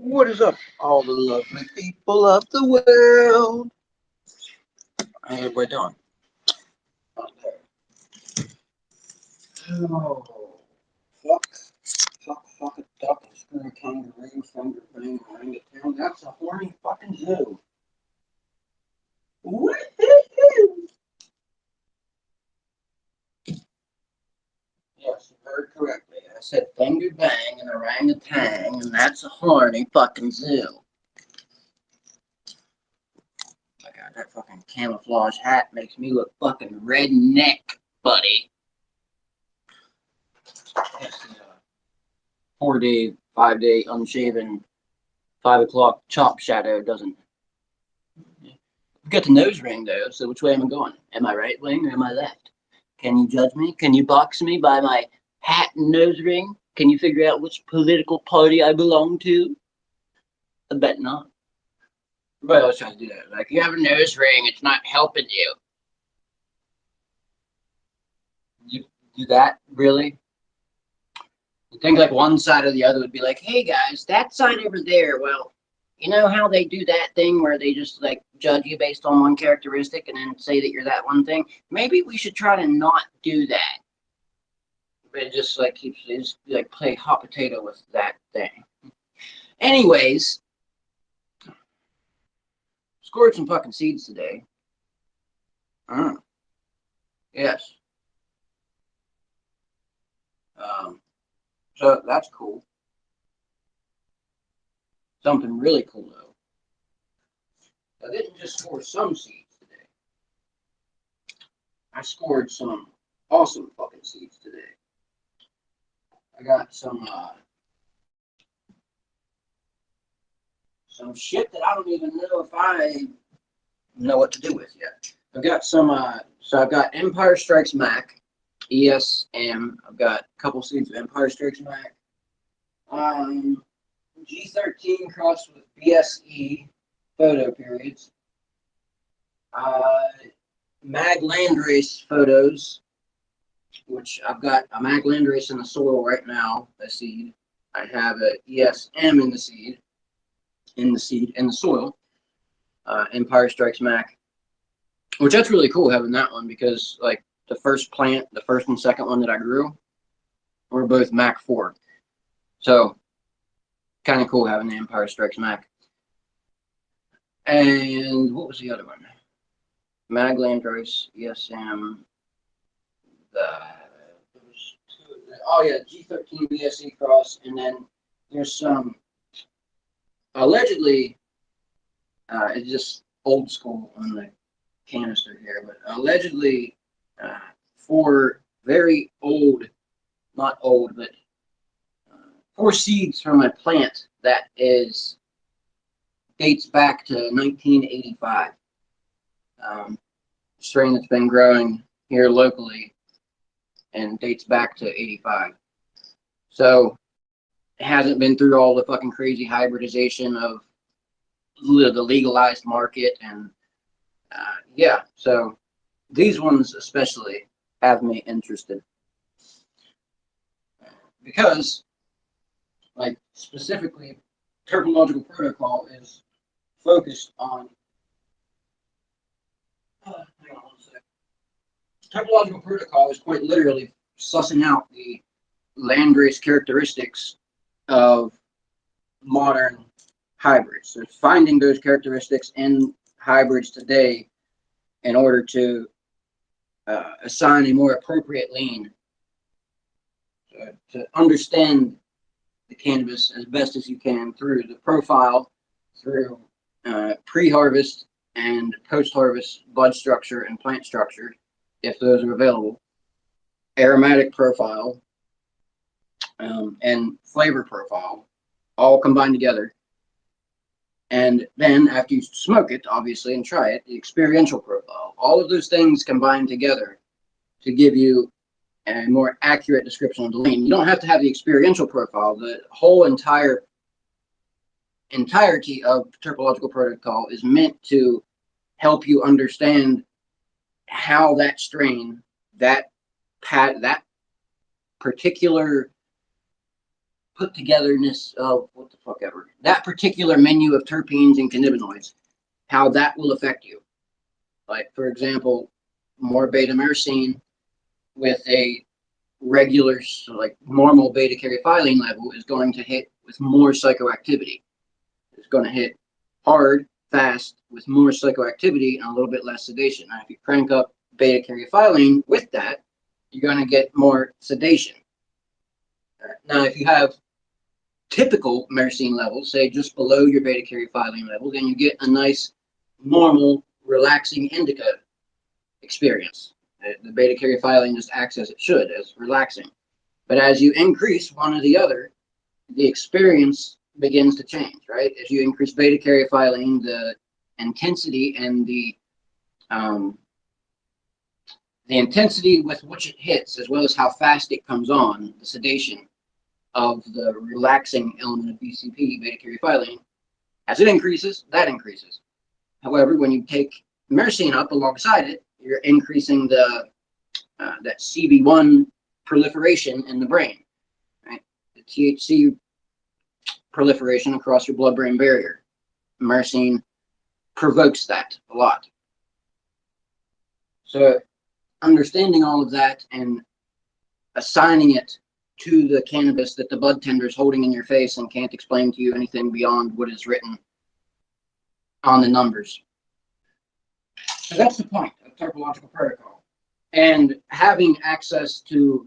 What is up, all the lovely people of the world? How everybody doing? Out there. Oh, fuck, fuck, a duck, and screw a kangaroo, finger bang, orangutan. That's a horny fucking zoo. Woo-hoo-hoo. Yes, you heard correctly. I said finger bang and orangutan, and that's a horny fucking zoo. My God, that fucking camouflage hat makes me look fucking redneck, buddy. Yes, 4 day, 5 day unshaven, 5 o'clock chop shadow doesn't. I've got the nose ring though, so which way am I going? Am I right wing or am I left? Can you judge me? Can you box me by my hat and nose ring? Can you figure out which political party I belong to? I bet not. Everybody always tries to do that. Like, you have a nose ring, it's not helping you. You do that, really? You think like one side or the other would be like, hey guys, that side over there, well, you know how they do that thing where they just like judge you based on one characteristic and then say that you're that one thing? Maybe we should try to not do that. But it just like keeps just like play hot potato with that thing. Anyways, scored some fucking seeds today. Yes. So that's cool. Something really cool though. I didn't just score some seeds today. I scored some awesome fucking seeds today. I got some shit that I don't even know if I know what to do with yet. I've got so I've got Empire Strikes Mac, ESM. I've got a couple seeds of Empire Strikes Mac. G13 crossed with BSE photo periods. Mag Landrace photos, which I've got a Mag Landrace in the soil right now, a seed. I have a ESM in the seed, in the soil. Empire Strikes Mac, which that's really cool having that one because like the first plant, the first and second one that I grew were both Mac 4. So kind of cool having the Empire Strikes Mac. And what was the other one? Mag Landrace, ESM, oh yeah, G13 BSE cross, and then there's some allegedly, it's just old school on the canister here, but allegedly for very old, not old, but 4 seeds from a plant that dates back to 1985. Strain that's been growing here locally and dates back to 85. So it hasn't been through all the fucking crazy hybridization of the legalized market. And yeah, so these ones especially have me interested because like specifically terminological protocol is focused on hang on one second. Typological protocol is quite literally sussing out the landrace characteristics of modern hybrids. So finding those characteristics in hybrids today in order to assign a more appropriate lean. To understand the cannabis as best as you can through the profile, through pre-harvest and post-harvest bud structure and plant structure, if those are available, aromatic profile, and flavor profile, all combined together. And then after you smoke it, obviously, and try it, the experiential profile, all of those things combined together to give you a more accurate description of the lean. You don't have to have the experiential profile. The whole entirety of terpological protocol is meant to help you understand how that strain, that particular put togetherness of what the fuck ever, that particular menu of terpenes and cannabinoids, how that will affect you. Like, for example, more beta-myrcene with a regular, so like normal beta-caryophyllene level is going to hit with more psychoactivity. It's going to hit hard, fast, with more psychoactivity and a little bit less sedation. Now, if you crank up beta-caryophyllene with that, you're going to get more sedation. Now, if you have typical myrcene levels, say just below your beta-caryophyllene level, then you get a nice, normal, relaxing indica experience. The beta-caryophyllene just acts as it should, as relaxing. But as you increase one or the other, the experience begins to change, right? As you increase beta-caryophyllene, the intensity and the intensity with which it hits, as well as how fast it comes on, the sedation of the relaxing element of BCP, beta-caryophyllene, as it increases, that increases. However, when you take myrcene up alongside it, you're increasing the that CB1 proliferation in the brain, right? The THC proliferation across your blood-brain barrier. Myrcene provokes that a lot. So understanding all of that and assigning it to the cannabis that the bud tender is holding in your face and can't explain to you anything beyond what is written on the numbers. So that's the point of topological protocol. And having access to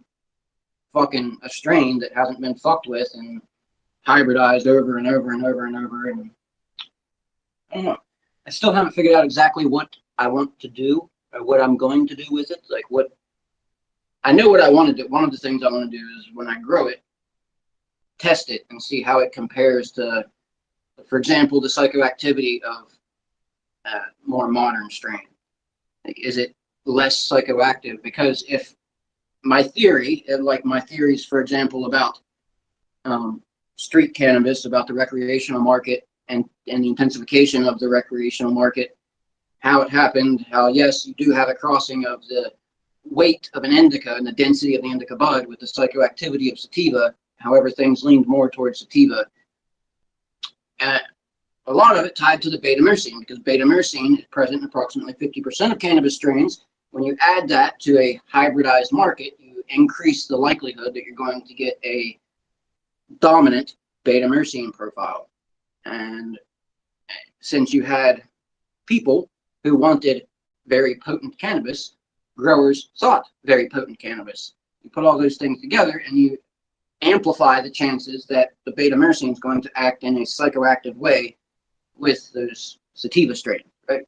fucking a strain that hasn't been fucked with and hybridized over and over and over and over. And I don't know. I still haven't figured out exactly what I want to do or what I'm going to do with it. Like what I know what I want to do. One of the things I want to do is when I grow it, test it and see how it compares to, for example, the psychoactivity of more modern strain. Like, is it less psychoactive? Because if my theory, like my theories, for example, about street cannabis, about the recreational market and the intensification of the recreational market, how it happened, how yes, you do have a crossing of the weight of an indica and the density of the indica bud with the psychoactivity of sativa. However, things leaned more towards sativa. A lot of it tied to the beta-myrcene, because beta-myrcene is present in approximately 50% of cannabis strains. When you add that to a hybridized market, you increase the likelihood that you're going to get a dominant beta-myrcene profile. And since you had people who wanted very potent cannabis, growers sought very potent cannabis. You put all those things together and you amplify the chances that the beta-myrcene is going to act in a psychoactive way with those sativa strains, right?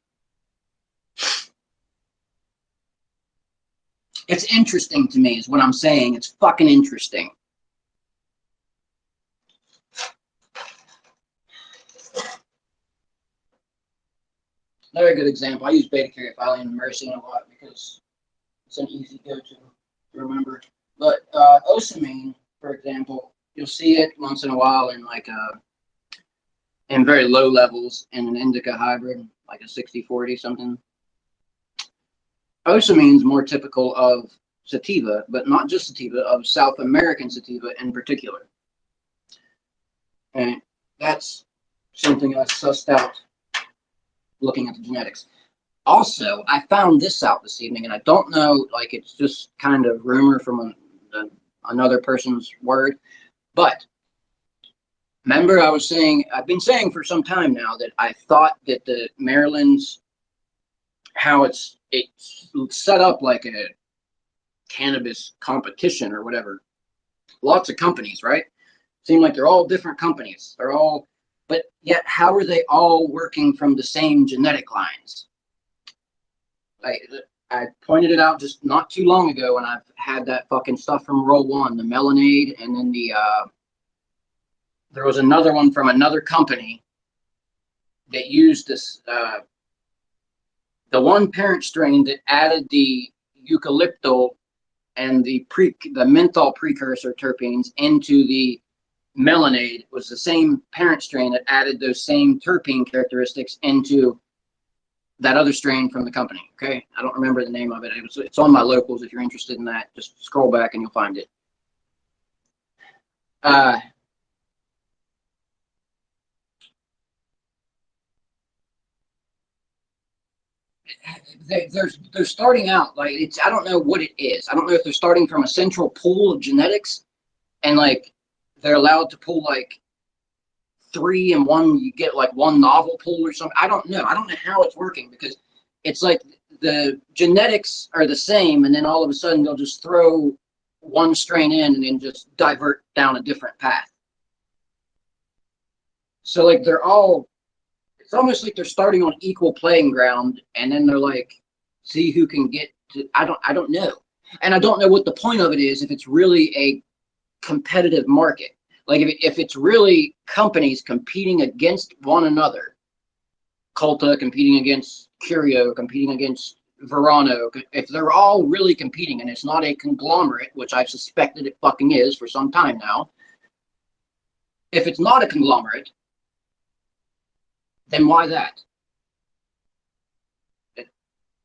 It's interesting to me is what I'm saying. It's fucking interesting. Another good example, I use beta-caryophyllene and myrcene a lot because it's an easy go-to to remember. But osamine, for example, you'll see it once in a while in like in very low levels in an indica hybrid, like a 60-40 something. Osamine is more typical of sativa, but not just sativa, of South American sativa in particular. And that's something I sussed out looking at the genetics. Also, I found this out this evening, and I don't know, like it's just kind of rumor from another person's word, but remember I was saying, I've been saying for some time now that I thought that the Maryland's, how it's set up like a cannabis competition or whatever. Lots of companies, right? Seem like they're all different companies. They're all, but yet how are they all working from the same genetic lines? I pointed it out just not too long ago when I've had that fucking stuff from Roll One, the Melonade, and then the there was another one from another company that used this the one parent strain that added the eucalyptal and the menthol precursor terpenes into the Melonade was the same parent strain that added those same terpene characteristics into that other strain from the company. Okay, I don't remember the name of it. It's on my locals. If you're interested in that, just scroll back and you'll find it. they're starting out like it's I don't know what it is. I don't know if they're starting from a central pool of genetics and like they're allowed to pull like three and one you get like one novel pool or something. I don't know. I don't know how it's working because it's like the genetics are the same and then all of a sudden they'll just throw one strain in and then just divert down a different path. So like they're all it's almost like they're starting on equal playing ground and then they're like see who can get to I don't know. And I don't know what the point of it is if it's really a competitive market. Like if it's really companies competing against one another, Culta competing against Curio, competing against Verano, if they're all really competing and it's not a conglomerate, which I've suspected it fucking is for some time now, if it's not a conglomerate, then why that?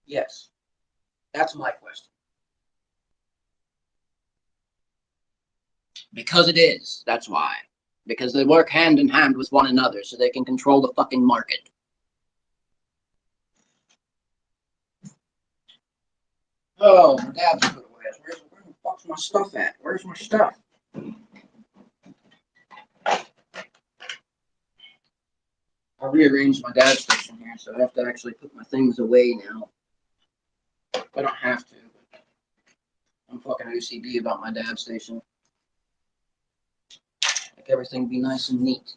Yes, that's my question. Because it is. That's why. Because they work hand in hand with one another so they can control the fucking market. Oh, my dad's put away. Where the fuck's my stuff at? Where's my stuff? I rearranged my dad's station here, so I have to actually put my things away now. I don't have to. But I'm fucking OCD about my dad's station. Like everything be nice and neat.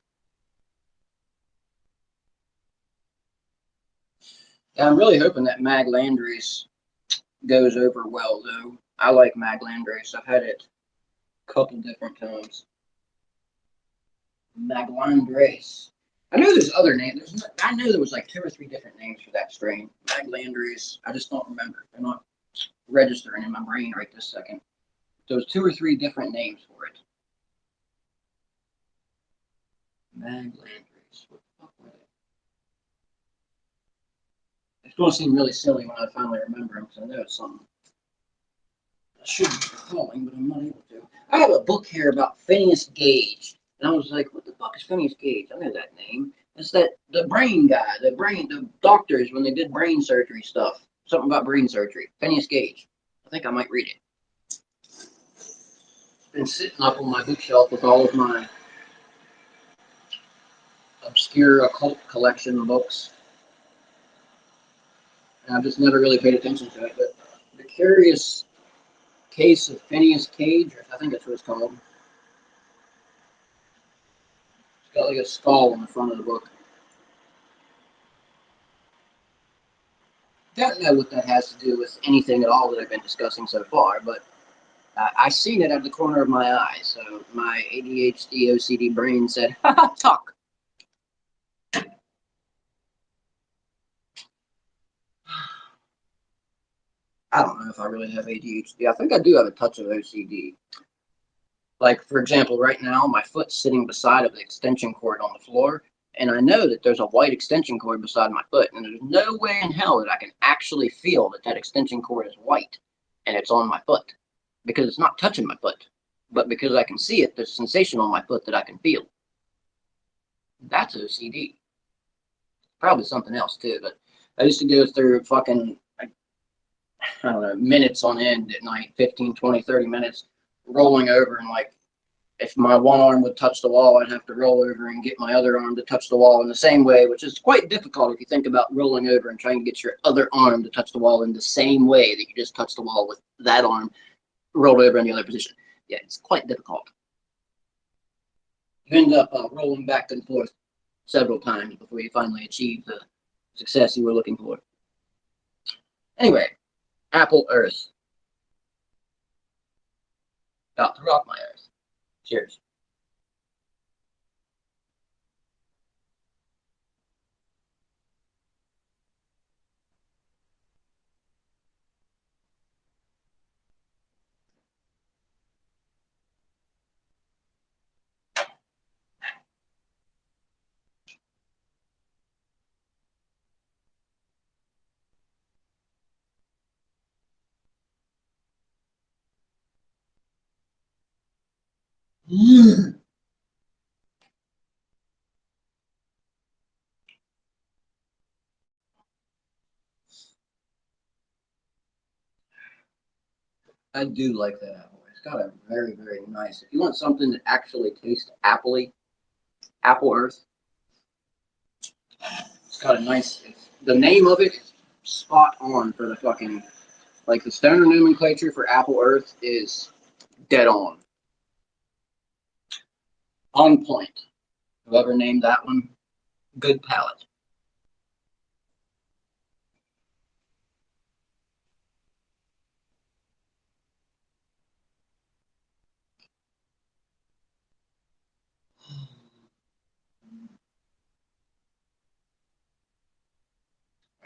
Yeah, I'm really hoping that Mag Landrace goes over well, though. I like Mag Landrace. I've had it a couple different times. Mag Landrace. I know there's other names. I know there was like two or three different names for that strain. Mag Landrace. I just don't remember. They're not registering in my brain right this second. There's two or three different names for it. Mag Landrace. What the fuck were they? It's going to seem really silly when I finally remember them because I know it's something I should be recalling, but I'm not able to. I have a book here about Phineas Gage, and I was like, "What the fuck is Phineas Gage? I know that name. It's that the brain guy, the doctors when they did brain surgery stuff. Something about brain surgery. Phineas Gage. I think I might read it. It's been sitting up on my bookshelf with all of my obscure occult collection books, and I've just never really paid attention to it. But the curious case of Phineas Cage, I think that's what it's called. It's got like a skull on the front of the book. Don't know what that has to do with anything at all that I've been discussing so far, but I seen it at the corner of my eye, so my ADHD OCD brain said, "Ha talk." I don't know if I really have ADHD. I think I do have a touch of OCD. Like, for example, right now, my foot's sitting beside of the extension cord on the floor, and I know that there's a white extension cord beside my foot, and there's no way in hell that I can actually feel that that extension cord is white and it's on my foot because it's not touching my foot. But because I can see it, there's a sensation on my foot that I can feel. That's OCD. Probably something else too, but I used to go through fucking, I don't know, minutes on end at night, 15, 20, 30 minutes, rolling over and like, if my one arm would touch the wall, I'd have to roll over and get my other arm to touch the wall in the same way, which is quite difficult if you think about rolling over and trying to get your other arm to touch the wall in the same way that you just touched the wall with that arm rolled over in the other position. Yeah, it's quite difficult. You end up rolling back and forth several times before you finally achieve the success you were looking for. Anyway, Apple Earth. Got to rock my earth. Cheers. I do like that apple. It's got a very, very nice. If you want something that actually tastes appley, Apple Earth, it's got a nice. The name of it is spot on for the fucking like the stoner nomenclature for Apple Earth is dead on point. Whoever named that one, good palate.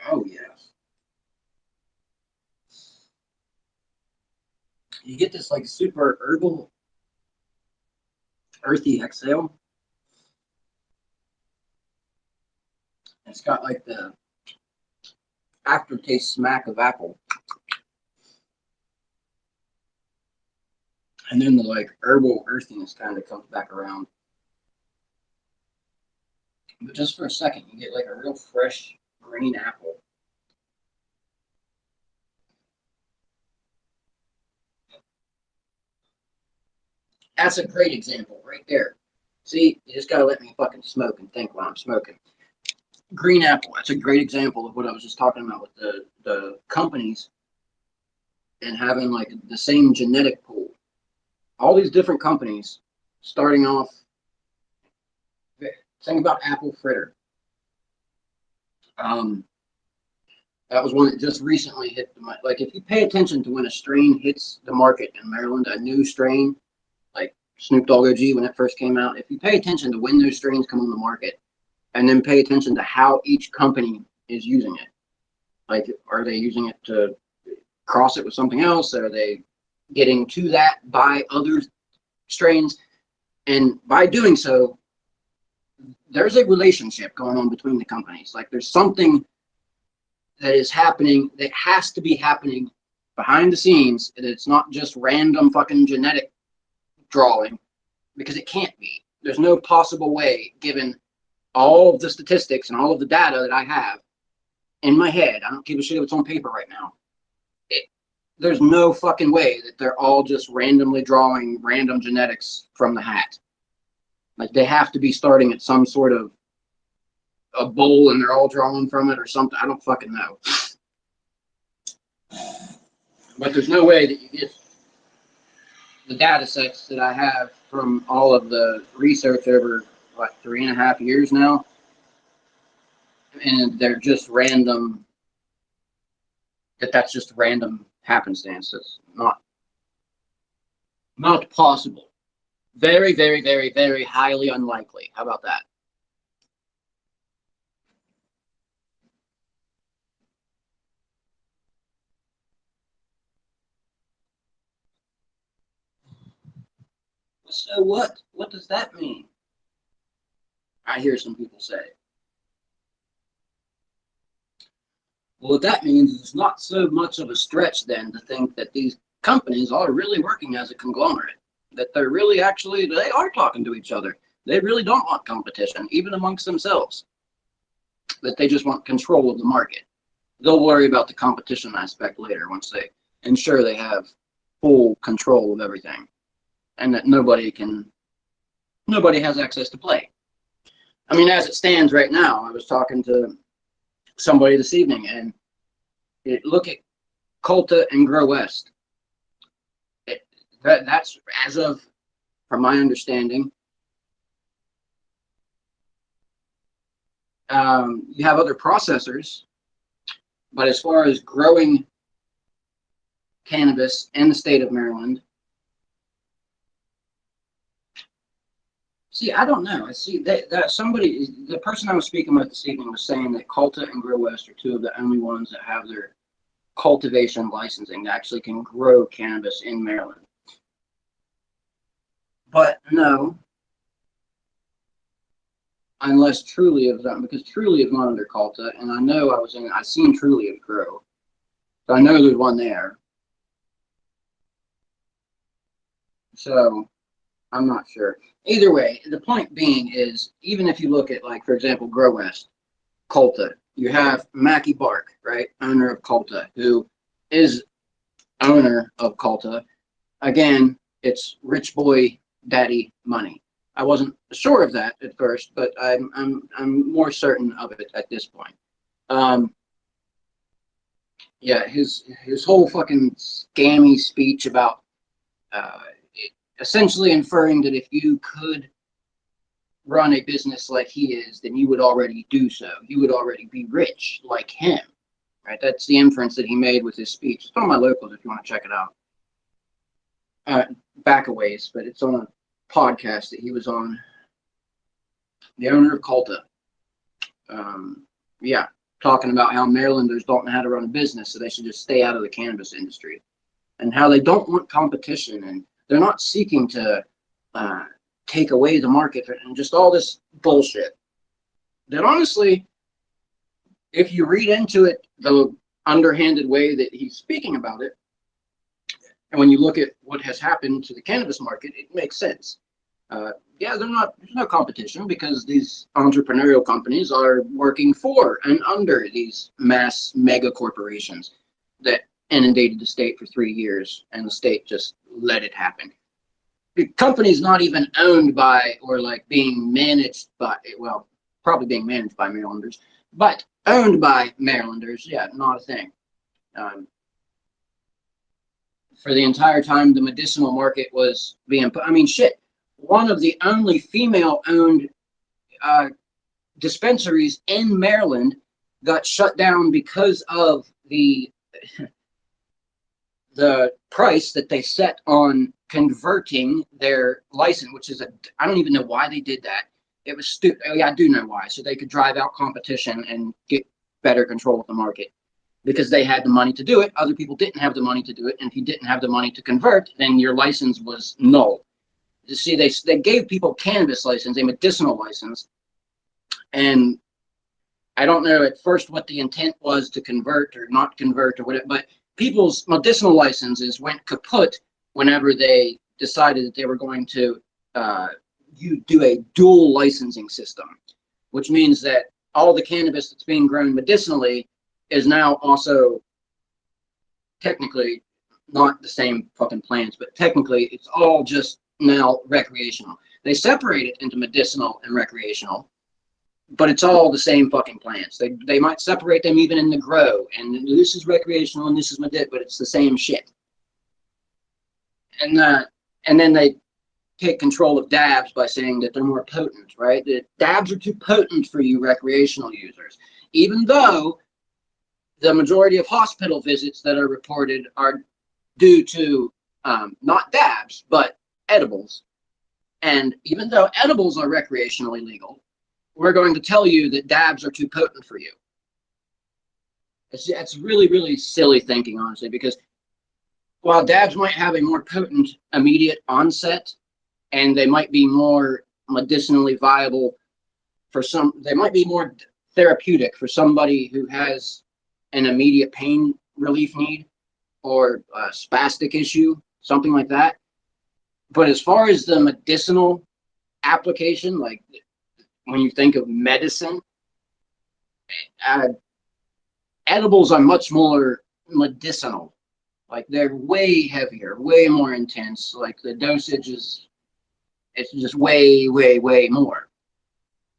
Oh yes. You get this like super herbal, earthy exhale. It's got like the aftertaste smack of apple. And then the like herbal earthiness kind of comes back around. But just for a second, you get like a real fresh green apple. That's a great example right there. See, you just gotta let me fucking smoke and think while I'm smoking. Green apple, that's a great example of what I was just talking about with the companies and having like the same genetic pool. All these different companies starting off. Think about apple fritter. Um, that was one that just recently hit the market. Like if you pay attention to when a strain hits the market in Maryland, a new strain like Snoop Dogg OG when it first came out, if you pay attention to when those strains come on the market, and then pay attention to how each company is using it, like are they using it to cross it with something else? Are they getting to that by other strains? And by doing so, there's a relationship going on between the companies. Like there's something that is happening that has to be happening behind the scenes. And it's not just random fucking genetic drawing, because it can't be. There's no possible way, given all of the statistics and all of the data that I have in my head. I don't give a shit if it's on paper right now. There's no fucking way that they're all just randomly drawing random genetics from the hat. Like they have to be starting at some sort of a bowl and they're all drawing from it or something. I don't fucking know. But there's no way that you get the data sets that I have from all of the research over what 3.5 years now, and they're just random. That's just random happenstance. It's not possible. Very, very, very, very highly unlikely. How about that? So what? What does that mean? I hear some people say. Well, what that means is it's not so much of a stretch then to think that these companies are really working as a conglomerate, that they're really actually, they are talking to each other. They really don't want competition, even amongst themselves, that they just want control of the market. They'll worry about the competition aspect later once they ensure they have full control of everything and that nobody has access to play. I mean, as it stands right now, I was talking to somebody this evening, and look at Culta and Grow West. That's as of, from my understanding. You have other processors, but as far as growing cannabis in the state of Maryland, see, I don't know. I see that somebody, the person I was speaking with this evening was saying that Culta and Grow West are two of the only ones that have their cultivation licensing that actually can grow cannabis in Maryland. But no, unless Truly is done, because Truly is not under Culta, and I know I seen Truly at Grow, so I know there's one there. So I'm not sure. Either way, the point being is, even if you look at, like, for example, Grow West, Culta, you have Mackie Bark, right, owner of Culta, who is owner of Culta. Again, it's rich boy daddy money. I wasn't sure of that at first, but I'm more certain of it at this point. Um, yeah, his whole fucking scammy speech about uh, essentially inferring that if you could run a business like he is, then you would already do so. You would already be rich like him, right? That's the inference that he made with his speech. It's on my locals if you want to check it out. Back a ways, but it's on a podcast that he was on. The owner of Culta. Yeah, talking about how Marylanders don't know how to run a business, so they should just stay out of the cannabis industry, and how they don't want competition, and they're not seeking to take away the market, and just all this bullshit. That honestly, if you read into it the underhanded way that he's speaking about it, and when you look at what has happened to the cannabis market, it makes sense. Yeah, there's no competition because these entrepreneurial companies are working for and under these mass mega corporations that inundated the state for 3 years, and the state just let it happen. The company's not even owned by or like being managed by, well, probably being managed by Marylanders, but owned by Marylanders, yeah, not a thing. For the entire time the medicinal market was being put, I mean, shit, one of the only female-owned dispensaries in Maryland got shut down because of the price that they set on converting their license, which is I don't even know why they did that. It was stupid. Oh, yeah, I do know why. So they could drive out competition and get better control of the market because they had the money to do it. Other people didn't have the money to do it. And if you didn't have the money to convert, then your license was null. You see, they gave people cannabis license, a medicinal license, and I don't know at first what the intent was to convert or not convert or whatever, but people's medicinal licenses went kaput whenever they decided that they were going to you do a dual licensing system, which means that all the cannabis that's being grown medicinally is now also technically not the same fucking plants, but technically it's all just now recreational. They separate it into medicinal and recreational, but it's all the same fucking plants. They might separate them even in the grow, and this is recreational and this is medicinal, but it's the same shit. And then they take control of dabs by saying that they're more potent, right? The dabs are too potent for you recreational users, even though the majority of hospital visits that are reported are due to not dabs, but edibles. And even though edibles are recreationally legal, we're going to tell you that dabs are too potent for you. It's really, really silly thinking, honestly, because while dabs might have a more potent immediate onset, and they might be more medicinally viable for some, they might be more therapeutic for somebody who has an immediate pain relief need or a spastic issue, something like that. But as far as the medicinal application, like when you think of medicine, edibles are much more medicinal. Like they're way heavier, way more intense. Like the dosage it's just way, way, way more.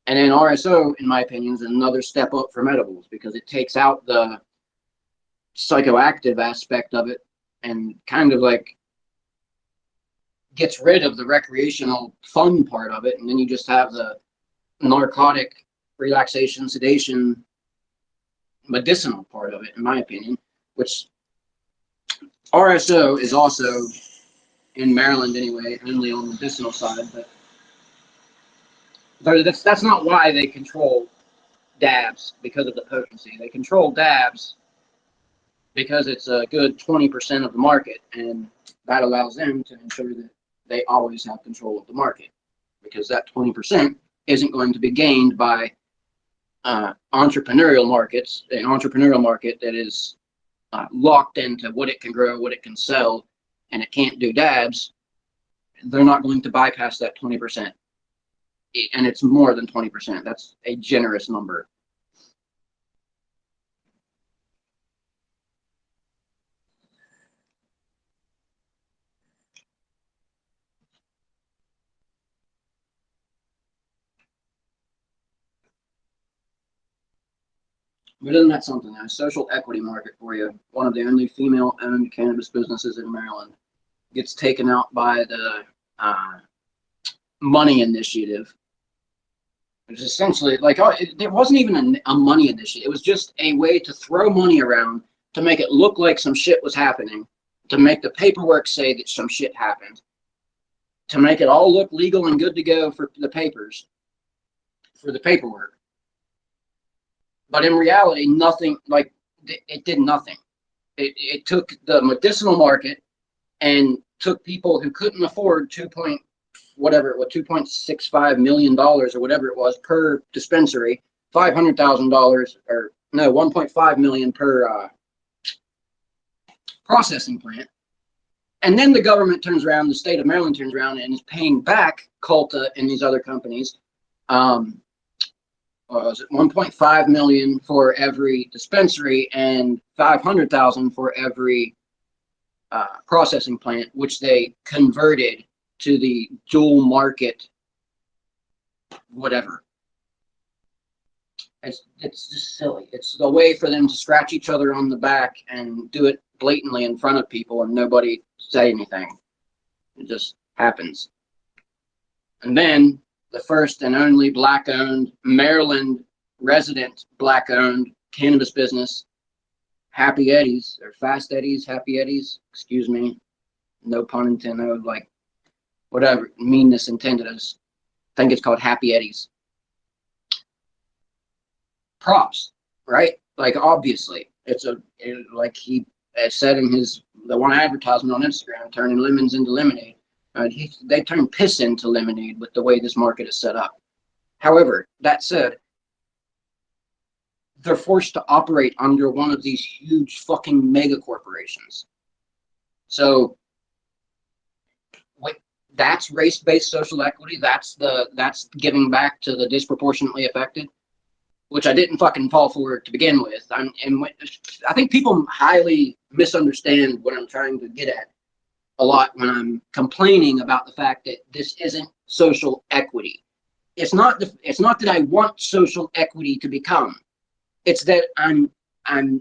And then RSO, in my opinion, is another step up from edibles because it takes out the psychoactive aspect of it and kind of like gets rid of the recreational fun part of it, and then you just have the narcotic relaxation, sedation, medicinal part of it, in my opinion, which RSO is also in Maryland anyway, only on the medicinal side, but that's not why they control dabs because of the potency. They control dabs because it's a good 20% of the market, and that allows them to ensure that they always have control of the market because that 20% isn't going to be gained by entrepreneurial markets, an entrepreneurial market that is locked into what it can grow, what it can sell, and it can't do dabs. They're not going to bypass that 20%. And it's more than 20%. That's a generous number. But isn't that something? A social equity market for you. One of the only female-owned cannabis businesses in Maryland gets taken out by the money initiative. It was essentially like, oh, it wasn't even a money initiative. It was just a way to throw money around to make it look like some shit was happening, to make the paperwork say that some shit happened, to make it all look legal and good to go for the papers, for the paperwork. But in reality, nothing, like, it did nothing. It took the medicinal market and took people who couldn't afford $2.65 million or whatever it was per dispensary, $500,000 or no, 1.5 million per processing plant. And then the government turns around, the state of Maryland turns around and is paying back Culta and these other companies. Was it 1.5 million for every dispensary and 500,000 for every processing plant, which they converted to the dual market, whatever. It's just silly. It's a way for them to scratch each other on the back and do it blatantly in front of people and nobody say anything. It just happens. And then the first and only Black-owned, Maryland resident Black-owned cannabis business, Happy Eddie's, or Fast Eddie's, Happy Eddie's, excuse me, no pun intended, like whatever meanness intended. I think it's called Happy Eddie's. Props, right? Like, obviously, like he said in the one advertisement on Instagram, turning lemons into lemonade. They turn piss into lemonade with the way this market is set up. However, that said, they're forced to operate under one of these huge fucking mega corporations. So that's race-based social equity. That's giving back to the disproportionately affected, which I didn't fucking fall for to begin with. I think people highly misunderstand what I'm trying to get at a lot when I'm complaining about the fact that this isn't social equity. It's not that I want social equity to become. It's that I'm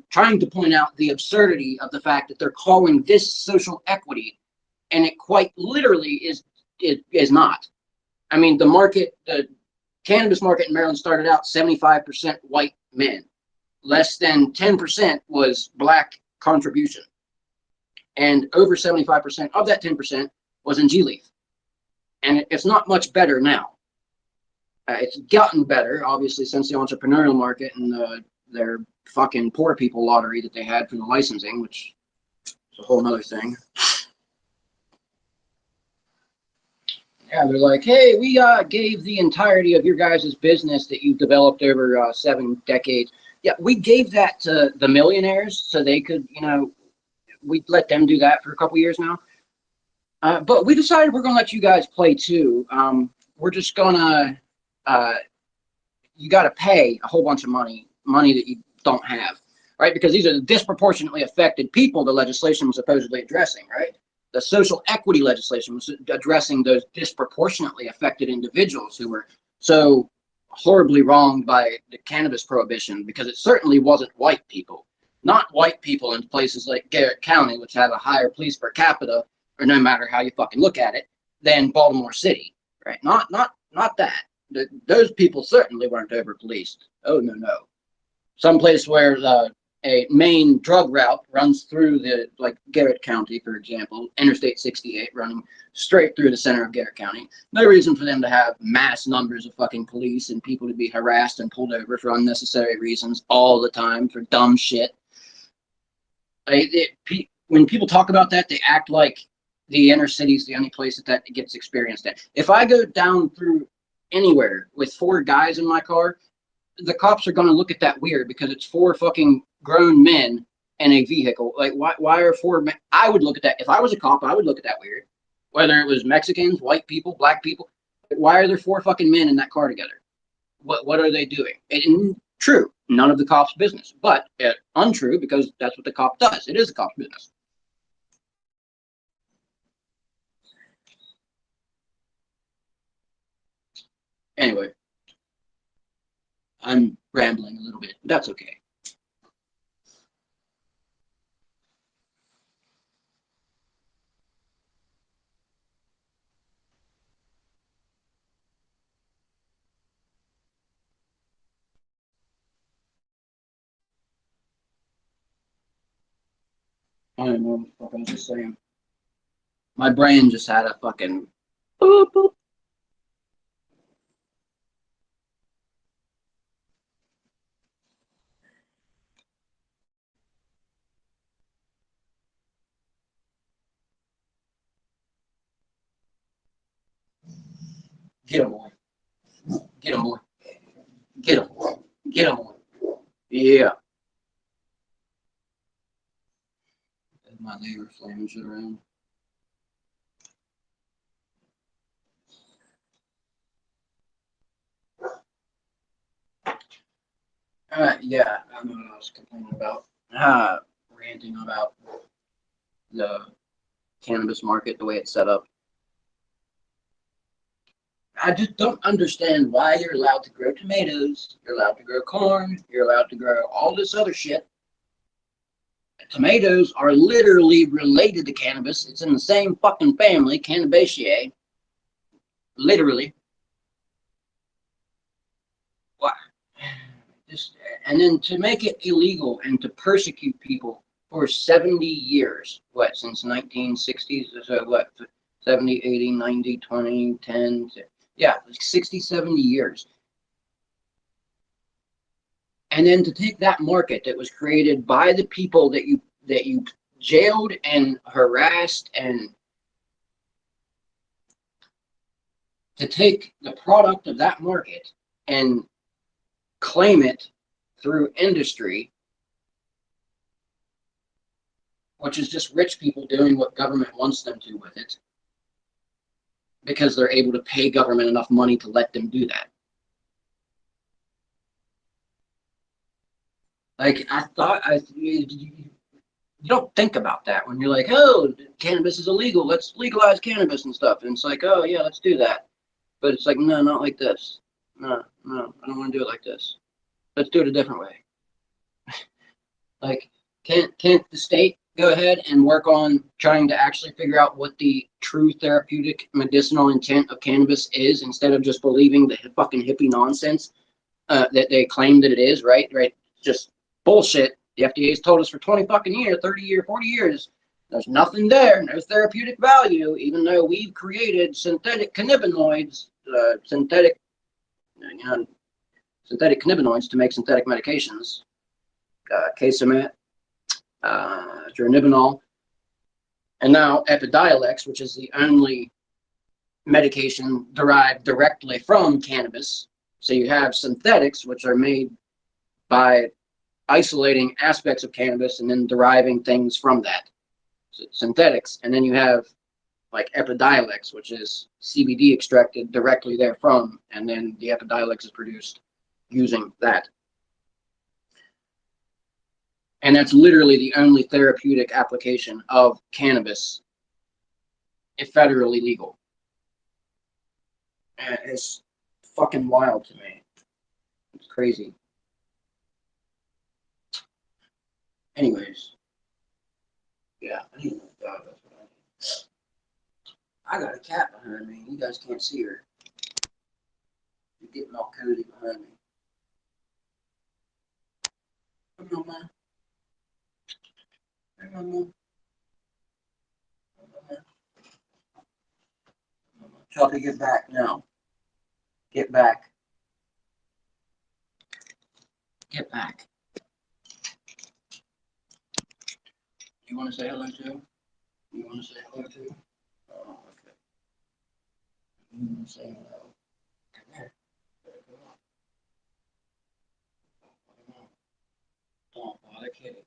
trying to point out the absurdity of the fact that they're calling this social equity, and it quite literally is not. I mean, the cannabis market in Maryland started out 75% white men. Less than 10% was Black contribution. And over 75% of that 10% was in G-Leaf. And it's not much better now. It's gotten better, obviously, since the entrepreneurial market and their fucking poor people lottery that they had for the licensing, which is a whole nother thing. Yeah, they're like, hey, we gave the entirety of your guys' business that you've developed over 7 decades. Yeah, we gave that to the millionaires so they could, we let them do that for a couple years now. But we decided we're going to let you guys play too. We're just going to, you got to pay a whole bunch of money that you don't have, right? Because these are the disproportionately affected people the legislation was supposedly addressing, right? The social equity legislation was addressing those disproportionately affected individuals who were so horribly wronged by the cannabis prohibition, because it certainly wasn't white people. Not white people in places like Garrett County, which have a higher police per capita, or no matter how you fucking look at it, than Baltimore City, right? Not that. Those people certainly weren't over-policed. Oh, no. Some place where a main drug route runs through like Garrett County, for example, Interstate 68 running straight through the center of Garrett County. No reason for them to have mass numbers of fucking police and people to be harassed and pulled over for unnecessary reasons all the time for dumb shit. When people talk about that, they act like the inner city is the only place that gets experienced at. If I go down through anywhere with 4 guys in my car, the cops are going to look at that weird, because it's 4 fucking grown men in a vehicle. Like, why are 4 men? I would look at that. If I was a cop, I would look at that weird. Whether it was Mexicans, white people, Black people. Why are there 4 fucking men in that car together? What are they doing? And true, none of the cop's business. But untrue, because that's what the cop does. It is the cop's business. Anyway, I'm rambling a little bit, but that's okay. I don't know what the fuck I was just saying. My brain just had a fucking boop, boop. Get him, boy. Get him, boy. Get him. Get him, boy. Yeah. My neighbor flaming shit around. Yeah, I know what I was complaining about. Ranting about the cannabis market, the way it's set up. I just don't understand why you're allowed to grow tomatoes, you're allowed to grow corn, you're allowed to grow all this other shit. Tomatoes are literally related to cannabis. It's in the same fucking family, Cannabaceae. Literally. Why? Just, and then to make it illegal and to persecute people for 70 years, what, since 1960s, so what, 70, 80, 90, 20, 10, yeah, 60, 70 years. And then to take that market that was created by the people that you jailed and harassed, and to take the product of that market and claim it through industry, which is just rich people doing what government wants them to with it, because they're able to pay government enough money to let them do that. Like, I thought, you don't think about that when you're like, oh, cannabis is illegal, let's legalize cannabis and stuff. And it's like, oh, yeah, let's do that. But it's like, no, not like this. No, I don't want to do it like this. Let's do it a different way. Like, can't the state go ahead and work on trying to actually figure out what the true therapeutic medicinal intent of cannabis is, instead of just believing the fucking hippie nonsense that they claim that it is, right? Right? Just bullshit. The FDA's told us for 20 fucking years, 30 years, 40 years, there's nothing there, no therapeutic value, even though we've created synthetic cannabinoids, you know, synthetic cannabinoids to make synthetic medications, Casemet, dronibinol, and now Epidiolex, which is the only medication derived directly from cannabis. So you have synthetics, which are made by isolating aspects of cannabis and then deriving things from that. So synthetics. And then you have like Epidiolex, which is CBD extracted directly therefrom, and then the Epidiolex is produced using that. And that's literally the only therapeutic application of cannabis if federally legal. And it's fucking wild to me. It's crazy. Anyways, yeah, I need another dog. That's what I need. I got a cat behind me. You guys can't see her. You're getting all cozy behind me. Come on, man. Come on, man. Come on, man. Choppy, get back now. Get back. Get back. You want to say hello to? You want to say hello to? Oh, okay. You want to say hello? Come here. Come on. Come on. Don't bother Kitty.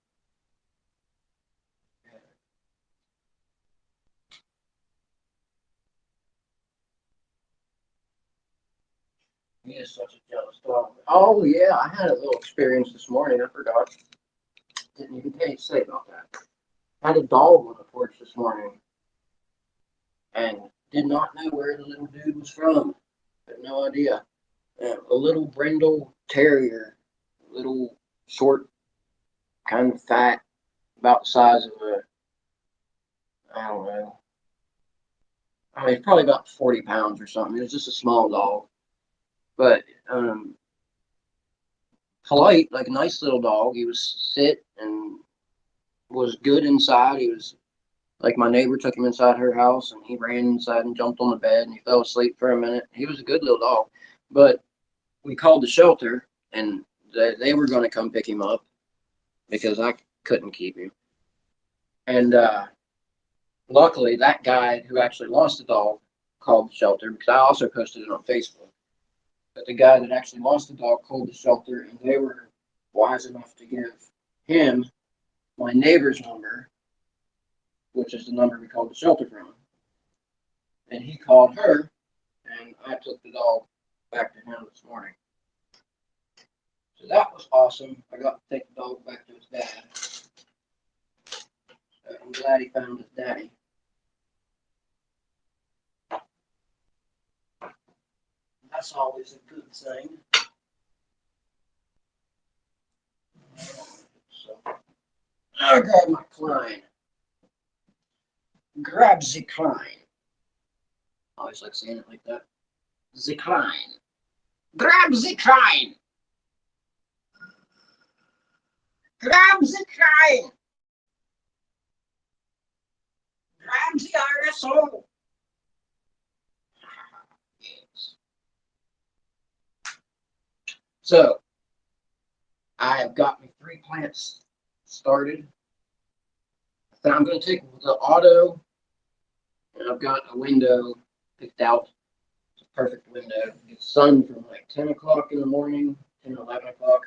He is such a jealous dog. Oh yeah, I had a little experience this morning. I forgot. Didn't even say about that. I had a dog on the porch this morning, and did not know where the little dude was from. Had no idea. A little brindle terrier, little short, kind of fat, about the size of a, I don't know. I mean, probably about 40 pounds or something. It was just a small dog, but polite, like a nice little dog. He was sit and was good inside. He was like, my neighbor took him inside her house, and he ran inside and jumped on the bed, and he fell asleep for a minute. He was a good little dog. But we called the shelter, and they were going to come pick him up because I couldn't keep him. And luckily, that guy who actually lost the dog called the shelter, because I also posted it on Facebook. But the guy that actually lost the dog called the shelter, and they were wise enough to give him my neighbor's number, which is the number we called the shelter from. And he called her, and I took the dog back to him this morning. So that was awesome. I got to take the dog back to his dad. So I'm glad he found his daddy. That's always a good thing. So I grab my Klein. Grab the Klein. I always like saying it like that. The Klein. Grab the Klein. Grab the Klein. Grab the RSO. Yes. So I have got me 3 plants started. Then I'm going to take the auto, and I've got a window picked out. It's a perfect window. It's sun from like 10 o'clock in the morning, 10, 11 o'clock,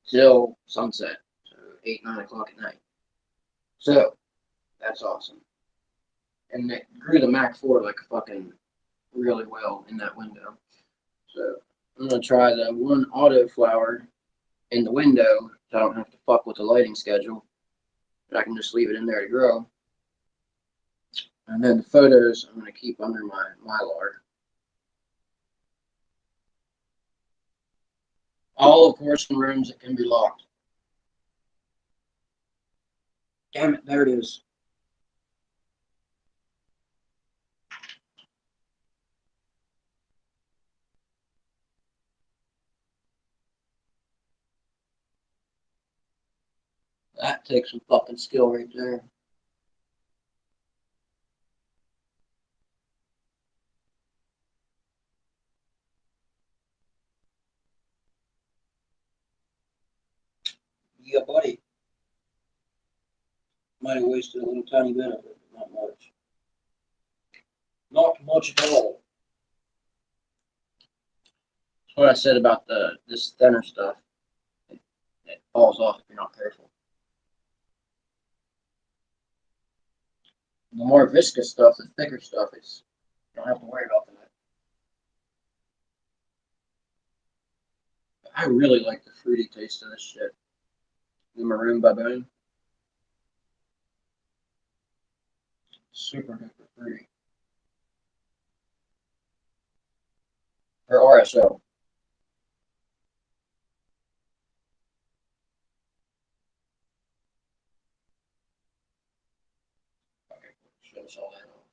till sunset, so 8, 9 o'clock at night. So that's awesome. And it grew the Mac 4 like fucking really well in that window. So I'm going to try the one auto flower in the window, so I don't have to fuck with the lighting schedule. I can just leave it in there to grow. And then the photos I'm going to keep under my Mylar. All, of course, in rooms that can be locked. Damn it, there it is. That takes some fucking skill right there. Yeah, buddy. Might have wasted a little tiny bit of it, but not much. Not much at all. That's what I said about this thinner stuff. It falls off if you're not careful. The more viscous stuff, the thicker stuff is. You don't have to worry about that. I really like the fruity taste of this shit. The maroon baboon. Super duper fruity. Or RSO. Okay, show us all that off.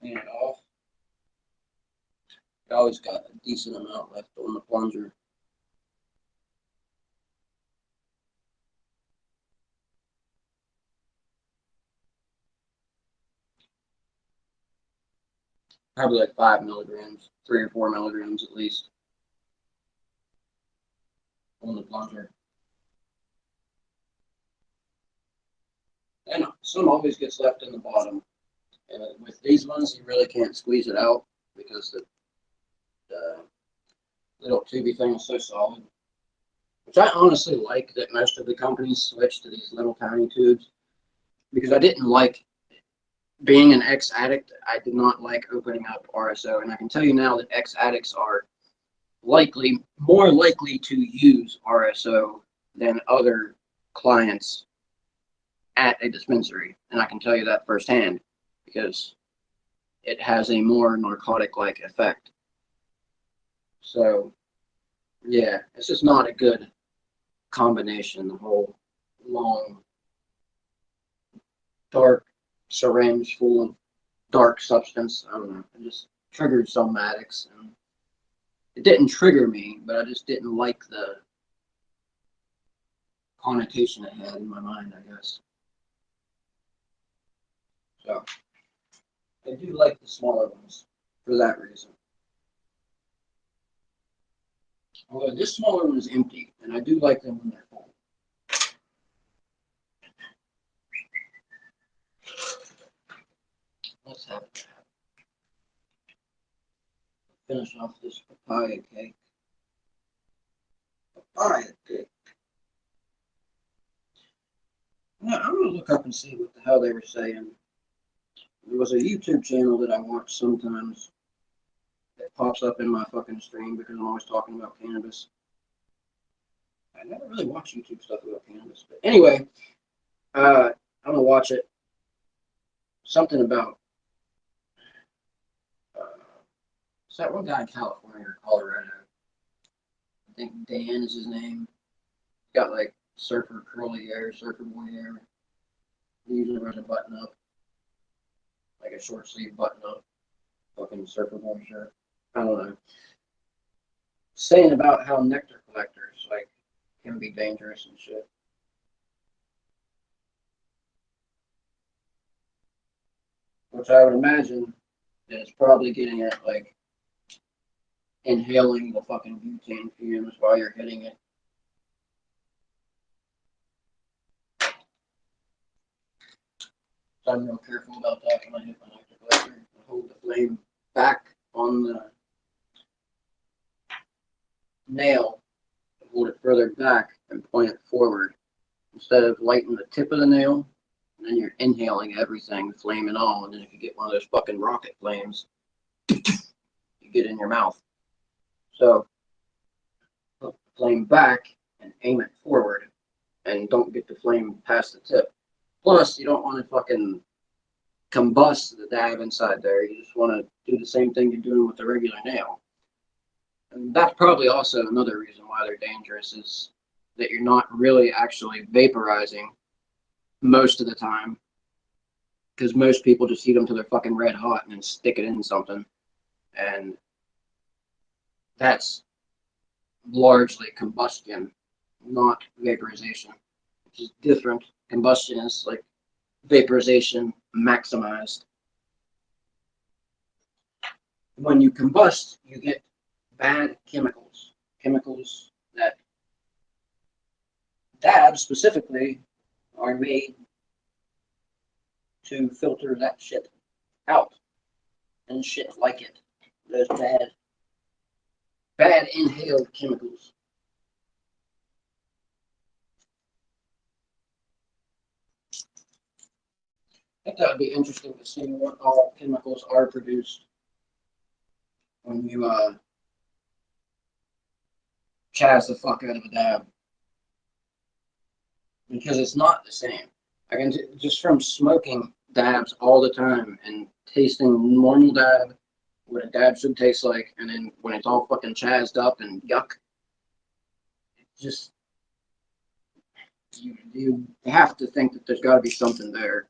Clean it off. I always got a decent amount left on the plunger. Probably like 5 milligrams, 3 or 4 milligrams at least on the plunger. And some always gets left in the bottom. With these ones, you really can't squeeze it out because the little tubey thing is so solid. Which I honestly like that most of the companies switched to these little tiny tubes because I didn't like being an ex-addict. I did not like opening up RSO, and I can tell you now that ex-addicts are more likely to use RSO than other clients at a dispensary, and I can tell you that firsthand because it has a more narcotic-like effect. So, yeah, it's just not a good combination. The whole long, dark syringe full of dark substance. I don't know. It just triggered some addicts, and it didn't trigger me, but I just didn't like the connotation it had in my mind, I guess. So I do like the smaller ones for that reason. Although this smaller one is empty, and I do like them when they're full. Let's have it. Finish off this papaya cake. Papaya cake. Now, I'm gonna look up and see what the hell they were saying. There was a YouTube channel that I watch sometimes that pops up in my fucking stream because I'm always talking about cannabis. I never really watch YouTube stuff about cannabis, but anyway, I'm gonna watch it. Something about is that one guy in California or Colorado? I think Dan is his name. He's got like surfer curly hair, surfer boy hair. He usually wears a button up, like a short sleeve button up, fucking surfer boy shirt. I don't know. Saying about how nectar collectors like can be dangerous and shit. Which I would imagine that it's probably getting at like inhaling the fucking butane fumes while you're hitting it. So I'm real careful about that when I hit my nectar collector. I hold the flame back on the nail, hold it further back and point it forward instead of lighting the tip of the nail. And then you're inhaling everything, flame and all. And then if you get one of those fucking rocket flames, you get in your mouth. So put the flame back and aim it forward and don't get the flame past the tip. Plus, you don't want to fucking combust the dab inside there. You just want to do the same thing you're doing with the regular nail. And that's probably also another reason why they're dangerous is that you're not really actually vaporizing most of the time. Because most people just heat them till they're fucking red hot and then stick it in something. And that's largely combustion, not vaporization, which is different. Combustion is like vaporization maximized. When you combust, you get bad chemicals. Chemicals that dabs specifically are made to filter that shit out and shit like it. Those bad inhaled chemicals. I think that would be interesting to see what all chemicals are produced when you chaz the fuck out of a dab. Because it's not the same. I can just from smoking dabs all the time and tasting normal dab, what a dab should taste like, and then when it's all fucking chazzed up and yuck, it just you have to think that there's got to be something there,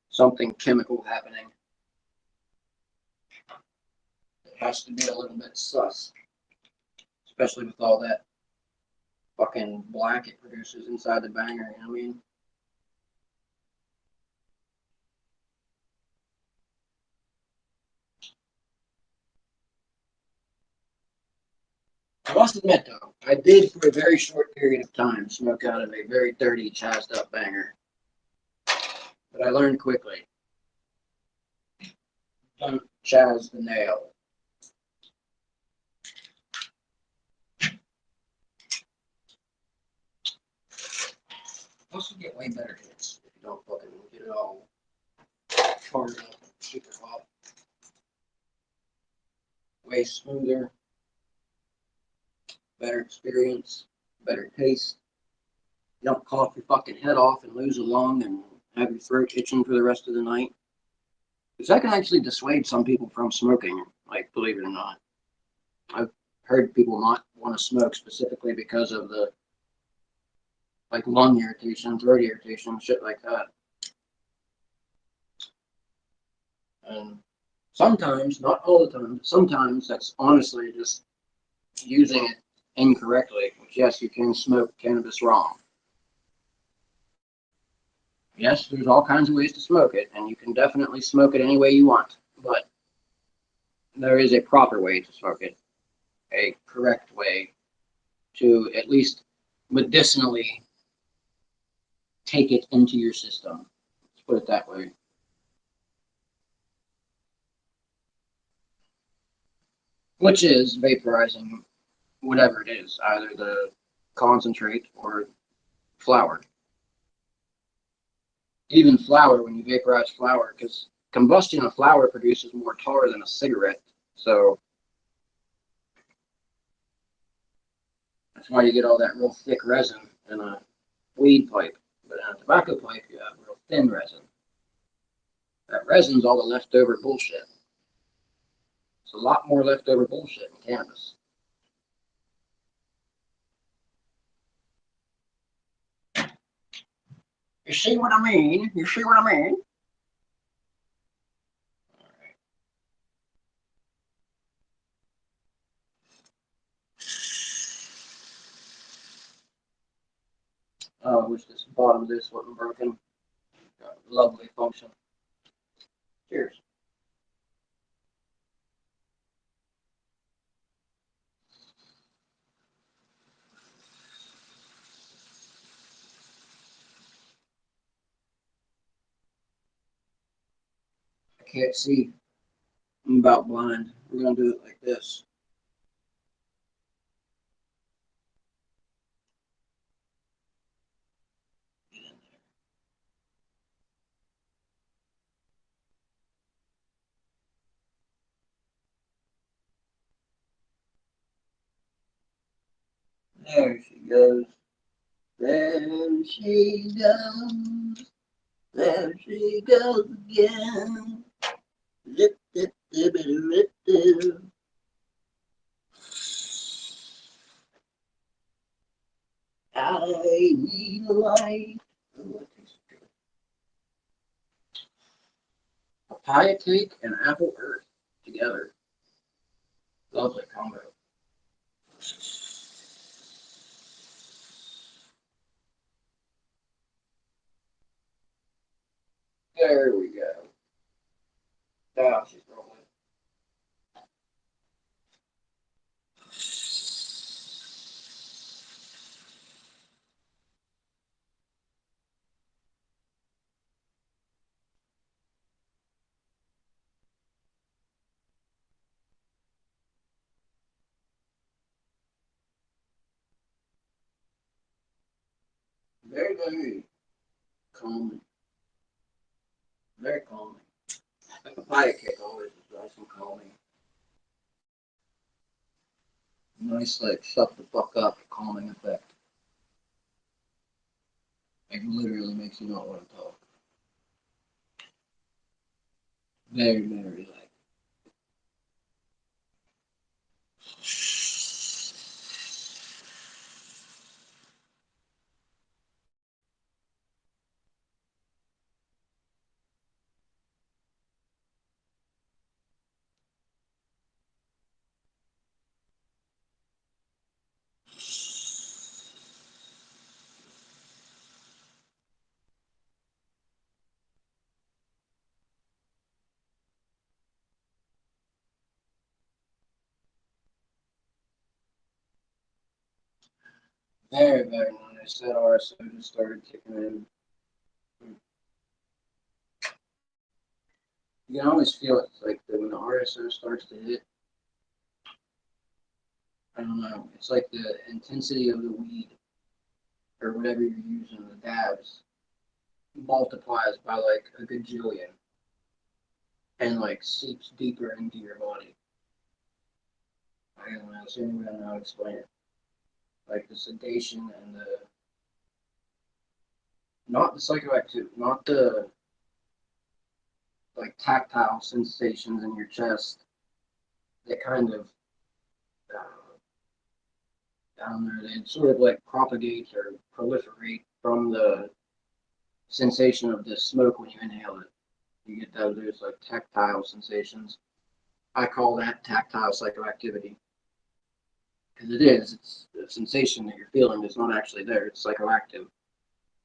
something chemical happening. It has to be a little bit sus, especially with all that fucking black it produces inside the banger. You know what I mean? I must admit, though, I did for a very short period of time smoke out of a very dirty, chazzed up banger. But I learned quickly. Don't chaz the nail. Also get way better hits if you don't fucking get it all charred up and super hot. Way smoother. Better experience, better taste. You don't cough your fucking head off and lose a lung and have your throat itching for the rest of the night. Because that can actually dissuade some people from smoking, like, believe it or not. I've heard people not want to smoke specifically because of the, like, lung irritation, throat irritation, shit like that. And sometimes, not all the time, but sometimes that's honestly just using it incorrectly, which yes, you can smoke cannabis wrong. Yes, there's all kinds of ways to smoke it, and you can definitely smoke it any way you want, but there is a proper way to smoke it, a correct way to at least medicinally take it into your system. Let's put it that way. Which is vaporizing whatever it is, either the concentrate or flower. Even flour, when you vaporize flour, because combustion of flour produces more tar than a cigarette. So that's why you get all that real thick resin in a weed pipe. But in a tobacco pipe, you have real thin resin. That resin's all the leftover bullshit. It's a lot more leftover bullshit in cannabis. You see what I mean? You see what I mean? Oh, I wish this bottom of this wasn't broken. Got a lovely function. Cheers. I can't see. I'm about blind. We're gonna do it like this. There she goes. There she goes. There she goes again. Zip, zip, zip, zip, zip. I need a light. Oh, papaya cake and apple earth together. Lovely combo. There we go. Now she's rolling. Very, very calming. Very calming. The papaya cake always is nice and calming. Nice, like, shut the fuck up calming effect. Like, literally makes you not want to talk. Very, very, like. Very, very nice. That RSO just started kicking in. You can always feel it, like when the RSO starts to hit. I don't know. It's like the intensity of the weed or whatever you're using, the dabs, multiplies by like a gajillion and like seeps deeper into your body. I don't know. It's the only way I know how to explain it. Like the sedation and the not the psychoactive, not the like tactile sensations in your chest that kind of down there. They sort of like propagate or proliferate from the sensation of the smoke when you inhale it. You get those there's like tactile sensations. I call that tactile psychoactivity because it is. It's the sensation that you're feeling is not actually there. It's psychoactive.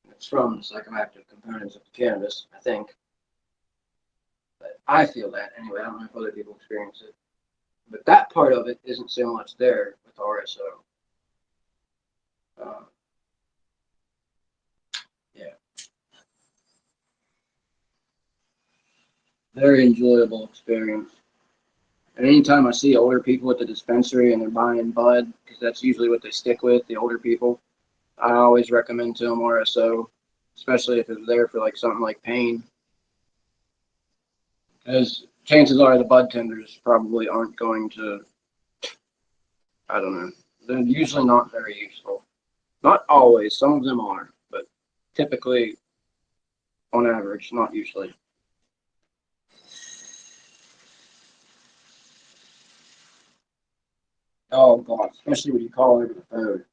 It's from the psychoactive components of the cannabis, I think. But I feel that anyway. I don't know if other people experience it. But that part of it isn't so much there with RSO. Yeah. Very enjoyable experience. And anytime I see older people at the dispensary and they're buying bud, because that's usually what they stick with, the older people, I always recommend to them RSO, especially if it's there for like something like pain. Because chances are the bud tenders probably aren't going to, I don't know, they're usually not very useful. Not always, some of them are, but typically, on average, not usually. Oh God, especially when you call over the phone.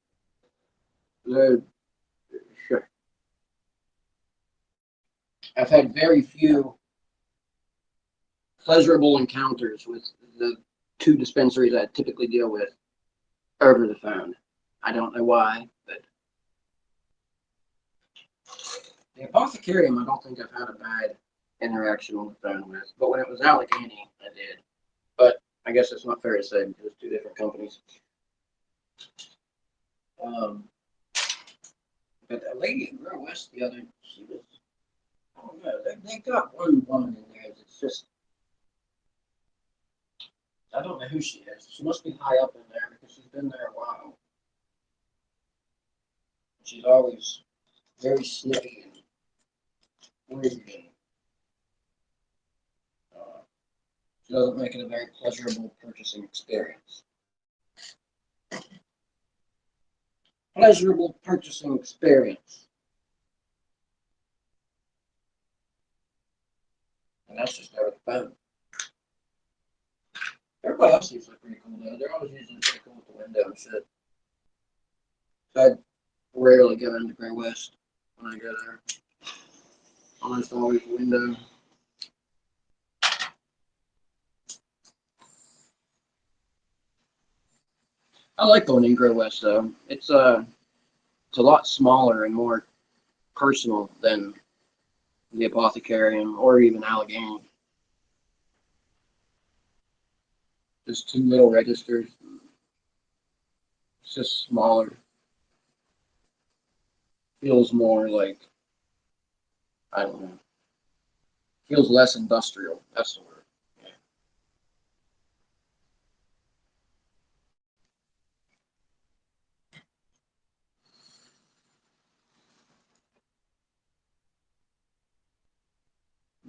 They're, sure. I've had very few pleasurable encounters with the two dispensaries I typically deal with over the phone. I don't know why, but the apothecarium, I don't think I've had a bad interaction on the phone with. But when it was Allegheny, I did. But I guess it's not fair to say because it's two different companies. Um, but a lady in Grow West the other, she was, I don't know, they got one woman in there that's just, I don't know who she is. She must be high up in there because she's been there a while. She's always very snippy and weird, and she doesn't make it a very pleasurable purchasing experience. Pleasurable purchasing experience. And that's just over the phone. Everybody else seems like pretty cool though. They're always usually pretty cool with the window and shit. So I rarely go into Gray West when I go there. Almost always window. I like going in Gray West though. It's a lot smaller and more personal than the Apothecarium or even Allegheny. Just two little registers. It's just smaller. Feels more like, I don't know. Feels less industrial. That's the word. Yeah.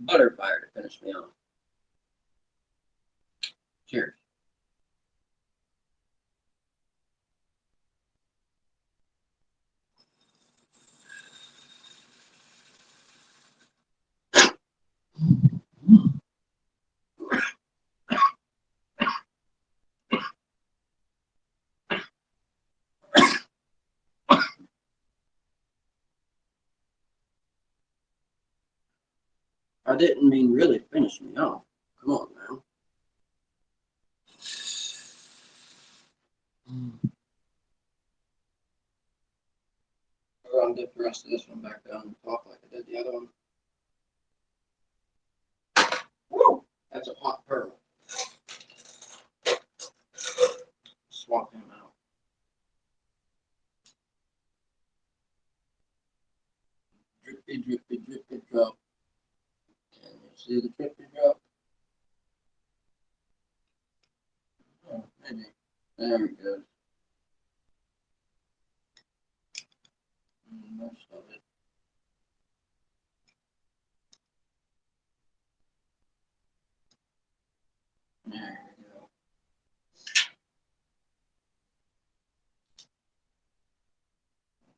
Butterfire to finish me off. Cheers. I didn't mean really finish me off. Come on now. I'm gonna dip the rest of this one back down and talk like I did the other one. Woo! That's a hot pearl. Swap him out. Drippy, drippy, drippy drop. Can you see the drippy drop? Oh, maybe. There we go. Most of it. There we go.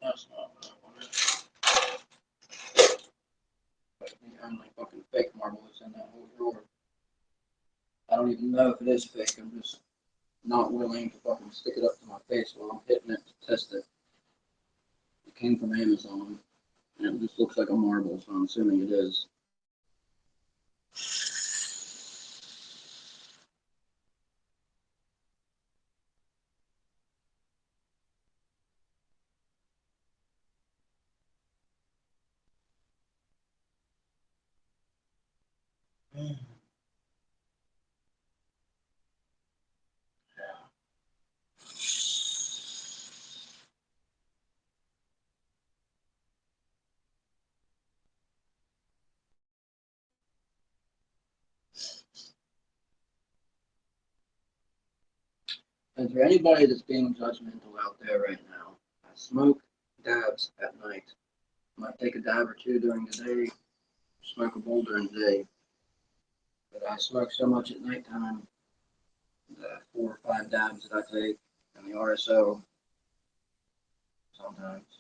That's not what I wanted. But the only fucking fake marble that's in that whole drawer. I don't even know if it is fake. I'm just not willing to fucking stick it up to my face while I'm hitting it to test it. It came from Amazon, and it just looks like a marble, so I'm assuming it is. Is there anybody that's being judgmental out there right now? I smoke dabs at night. Might take a dab or two during the day, smoke a bowl during the day. But I smoke so much at nighttime, the 4 or 5 dabs that I take, and the RSO sometimes,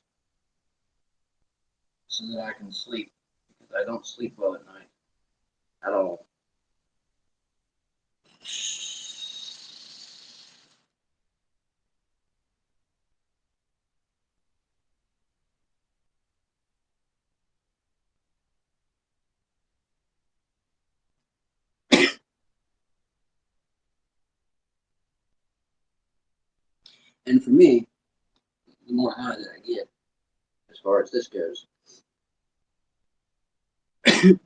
so that I can sleep, because I don't sleep well at night at all. And for me, the more high that I get, as far as this goes, the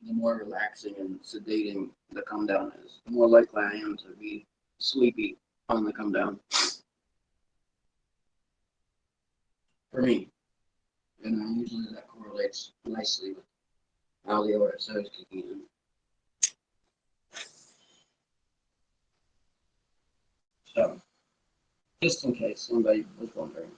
more relaxing and sedating the come down is, the more likely I am to be sleepy on the come down. For me. And usually that correlates nicely with how the RSO is kicking in. So, just in case somebody was wondering.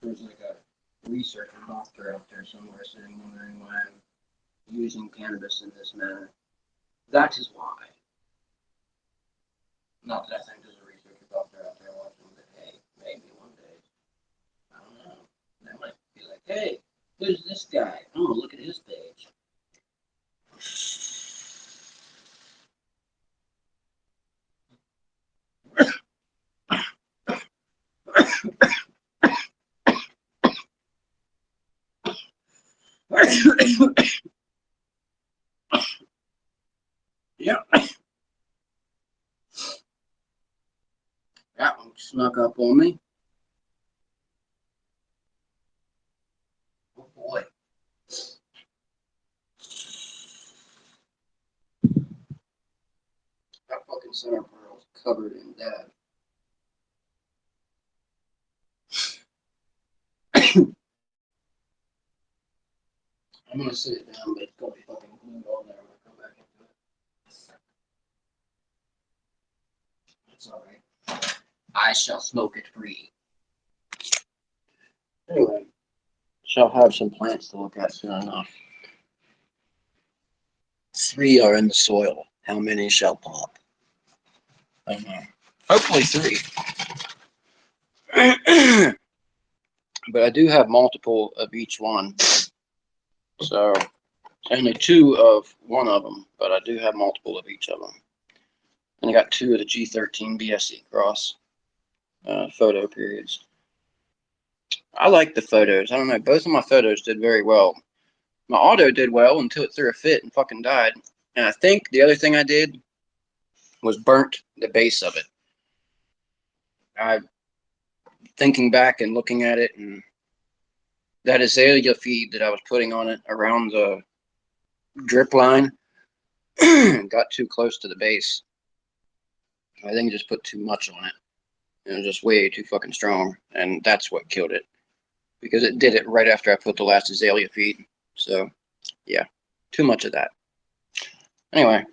There's like a researcher doctor out there somewhere sitting wondering why I'm using cannabis in this manner. That is why. Not that I think there's a researcher doctor out there watching, but hey, maybe one day. I don't know. They might be like, hey, who's this guy? I'm gonna look at his page. Yeah. That one snuck up on me. Oh boy. That fucking center pearl is covered in dad. I'm gonna sit it down, but it's gonna be fucking glued on there when I come back into it. That's alright. I shall smoke it free. Anyway, shall have some plants to look at soon enough. 3 are in the soil. How many shall pop? I don't know. Hopefully 3. But I do have multiple of each one. So only 2 of one of them, but I do have multiple of each of them. And I got 2 of the G13 BSC cross photo periods. I like the photos. I don't know. Both of my photos did very well. My auto did well until it threw a fit and fucking died. And I think the other thing I did was burnt the base of it. Thinking back and looking at it, and that azalea feed that I was putting on it around the drip line got too close to the base. I think I just put too much on it. It was just way too fucking strong, and that's what killed it. Because it did it right after I put the last azalea feed. So, yeah, too much of that. Anyway,